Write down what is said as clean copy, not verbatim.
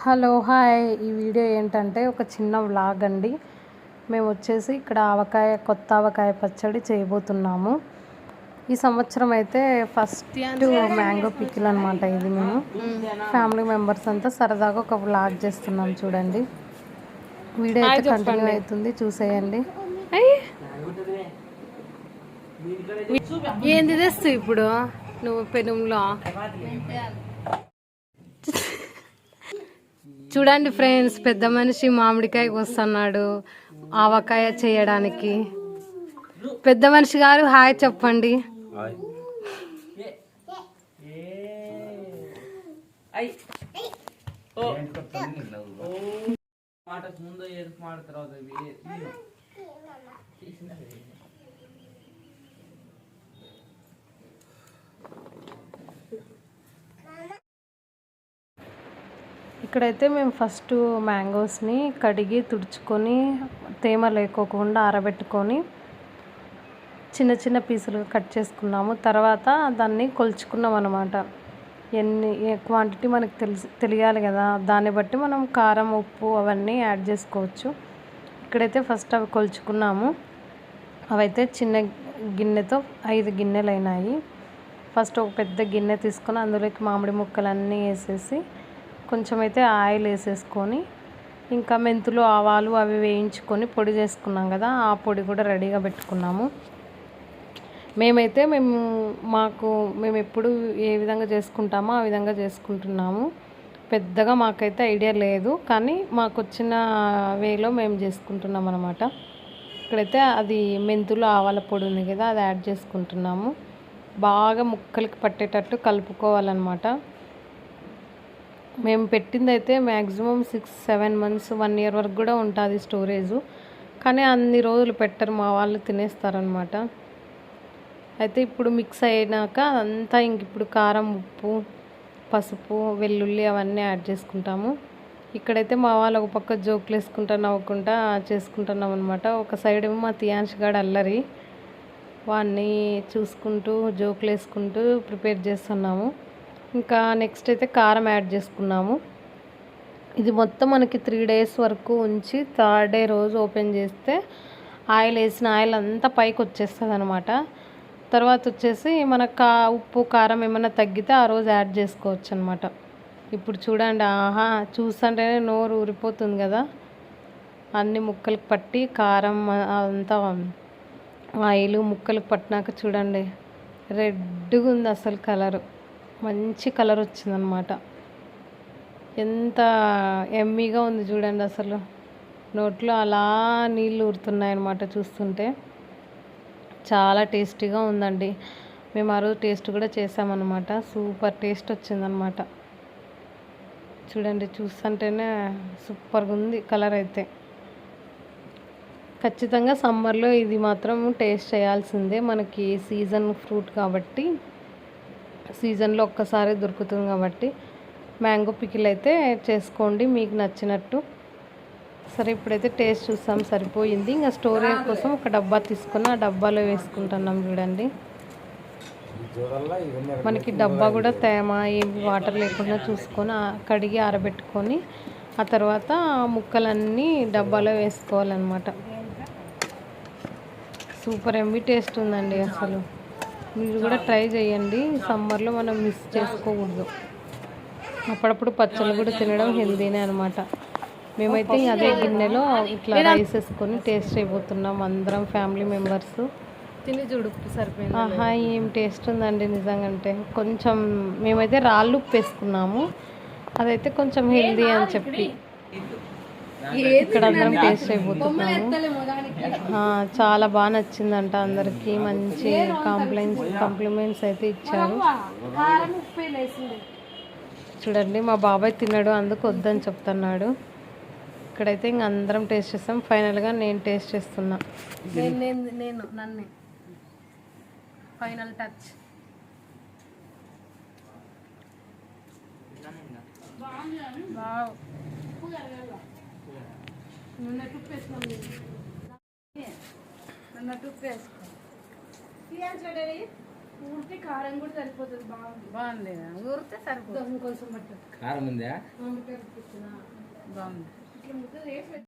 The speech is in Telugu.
Hello hi. ఈ వీడియో ఏంటంటే ఒక చిన్న వ్లాగ్ అండి. మేము వచ్చేసి ఇక్కడ కొత్త ఆవకాయ పచ్చడి చేయబోతున్నాము. ఈ సంవత్సరం అయితే ఫస్ట్ మ్యాంగో పికిల్ అనమాట. ఇది మేము ఫ్యామిలీ మెంబర్స్ అంతా సరదాగా ఒక వ్లాగ్ చేస్తున్నాం. చూడండి, వీడియో అయితే కంటిన్యూ అవుతుంది, చూసేయండి. ఏంది తెస్తు ఇప్పుడు నువ్వు పెనంలో? చూడండి ఫ్రెండ్స్, పెద్ద మనిషి మామిడికాయ వస్తున్నాడు ఆవకాయ చేయడానికి. పెద్ద మనిషి గారు హాయ్ చెప్పండి. ఇక్కడైతే మేము ఫస్ట్ మ్యాంగోస్ని కడిగి తుడుచుకొని తేమ లేకోకుండా ఆరబెట్టుకొని చిన్న చిన్న పీసులుగా కట్ చేసుకున్నాము. తర్వాత దాన్ని కొలుచుకున్నాం అన్నమాట. ఎన్ని క్వాంటిటీ మనకు తెలియాలి కదా, దాన్ని బట్టి మనం కారం ఉప్పు అవన్నీ యాడ్ చేసుకోవచ్చు. ఇక్కడైతే ఫస్ట్ అవి కొలుచుకున్నాము. అవైతే చిన్న గిన్నెతో 5 గిన్నెలు అయినాయి. ఫస్ట్ ఒక పెద్ద గిన్నె తీసుకొని అందులోకి మామిడి ముక్కలన్నీ వేసేసి కొంచెం అయితే ఆయిల్ వేసేసుకొని ఇంకా మెంతులు ఆవాలు అవి వేయించుకొని పొడి చేసుకున్నాం కదా, ఆ పొడి కూడా రెడీగా పెట్టుకున్నాము. మేము ఎప్పుడు ఏ విధంగా చేసుకుంటామో ఆ విధంగా చేసుకుంటున్నాము. పెద్దగా మాకైతే ఐడియా లేదు, కానీ మాకు వచ్చిన వేలో మేము చేసుకుంటున్నాం అన్నమాట. ఇక్కడైతే అది మెంతులు ఆవాల పొడి ఉంది కదా, అది యాడ్ చేసుకుంటున్నాము. బాగా ముక్కలకి పట్టేటట్టు కలుపుకోవాలన్నమాట. మేము పెట్టింది అయితే మ్యాక్సిమం 6-7 months 1 year వరకు కూడా ఉంటుంది స్టోరేజు. కానీ అన్ని రోజులు పెట్టరు, మా వాళ్ళు తినేస్తారనమాట. అయితే ఇప్పుడు మిక్స్ అయినాక అంతా ఇప్పుడు కారం ఉప్పు పసుపు వెల్లుల్లి అవన్నీ యాడ్ చేసుకుంటాము. ఇక్కడైతే మా వాళ్ళు ఒక పక్క జోకులు వేసుకుంటా నవ్వుకుంటా చేసుకుంటున్నాం అనమాట. ఒక సైడ్ ఏమో మా తియాన్ష్ గాడు అల్లరి, వాడిని చూసుకుంటూ జోకులు వేసుకుంటూ ప్రిపేర్ చేస్తున్నాము. ఇంకా నెక్స్ట్ అయితే కారం యాడ్ చేసుకున్నాము. ఇది మొత్తం మనకి 3 days వరకు ఉంచి 3rd day రోజు ఓపెన్ చేస్తే ఆయిల్ వేసిన ఆయిల్ అంతా పైకి వచ్చేస్తుంది అనమాట. తర్వాత వచ్చేసి మనకు ఉప్పు కారం ఏమైనా తగ్గితే ఆ రోజు యాడ్ చేసుకోవచ్చు అనమాట. ఇప్పుడు చూడండి, చూస్తుంటేనే నోరు ఊరిపోతుంది కదా. అన్ని ముక్కలకు పట్టి కారం అంతా ఆయిల్ ముక్కలకు పట్టినాక చూడండి రెడ్గా ఉంది అసలు. కలరు మంచి కలర్ వచ్చిందనమాట. ఎంత ఎమ్మీగా ఉంది చూడండి, అసలు నోట్లో అలా నీళ్ళు ఊరుతున్నాయన్నమాట చూస్తుంటే. చాలా టేస్టీగా ఉందండి. మేము ఆ రోజు టేస్ట్ కూడా చేసామన్నమాట. సూపర్ టేస్ట్ వచ్చిందనమాట. చూడండి, చూస్తుంటేనే సూపర్గా ఉంది కలర్ అయితే. ఖచ్చితంగా సమ్మర్లో ఇది మాత్రం టేస్ట్ చేయాల్సిందే. మనకి సీజన్ ఫ్రూట్ కాబట్టి, సీజన్లో ఒక్కసారి దొరుకుతుంది కాబట్టి మ్యాంగో పికిల్ అయితే చేసుకోండి మీకు నచ్చినట్టు. సరే, ఇప్పుడైతే టేస్ట్ చూస్తాం, సరిపోయింది. ఇంకా స్టోరేజ్ కోసం ఒక డబ్బా తీసుకొని ఆ డబ్బాలో వేసుకుంటున్నాం. చూడండి, మనకి డబ్బా కూడా తేమ ఏమి వాటర్ లేకుండా చూసుకొని కడిగి ఆరబెట్టుకొని ఆ తర్వాత ముక్కలన్నీ డబ్బాలో వేసుకోవాలన్నమాట. సూపర్ ఎమ్మి టేస్ట్ ఉందండి అసలు. మీరు కూడా ట్రై చేయండి. సమ్మర్లో మనం మిస్ చేసుకోకూడదు. అప్పుడప్పుడు పచ్చళ్ళు కూడా తినడం హెల్దీనే అనమాట. మేమైతే అదే గిన్నెలో ఇట్లా రైస్ వేసుకొని టేస్ట్ అయిపోతున్నాం అందరం ఫ్యామిలీ మెంబర్స్. తిని చూడు సరిపోయింది. ఏం టేస్ట్ ఉందండి నిజంగా. కొంచెం మేమైతే రాళ్ళు ఉప్పు వేసుకున్నాము, అదైతే కొంచెం హెల్దీ అని చెప్పి ఇక్కడ అందరం టేస్ట్ అయిపోతున్నాము. చాలా బాగా నచ్చిందంట అందరికీ. మంచి కాంప్లిమెంట్స్ అయితే ఇచ్చారు. చూడండి, మా బాబాయ్ తిన్నాడు, అందుకు వద్దని చెప్తున్నాడు. ఇక్కడైతే ఇంక అందరం టేస్ట్ చేస్తాం. ఫైనల్గా నేను టేస్ట్ చేస్తున్నా. నన్ను ఫైనల్ టచ్. ఊరితే కారం కూడా సరిపోతుంది. బాగుంది. బాగుంది. ఊరితే సరిపోతుంది. కొంచెం పట్టు. కారం ఉందా? బాగుంది. ఇట్లా ముద్ద చేసి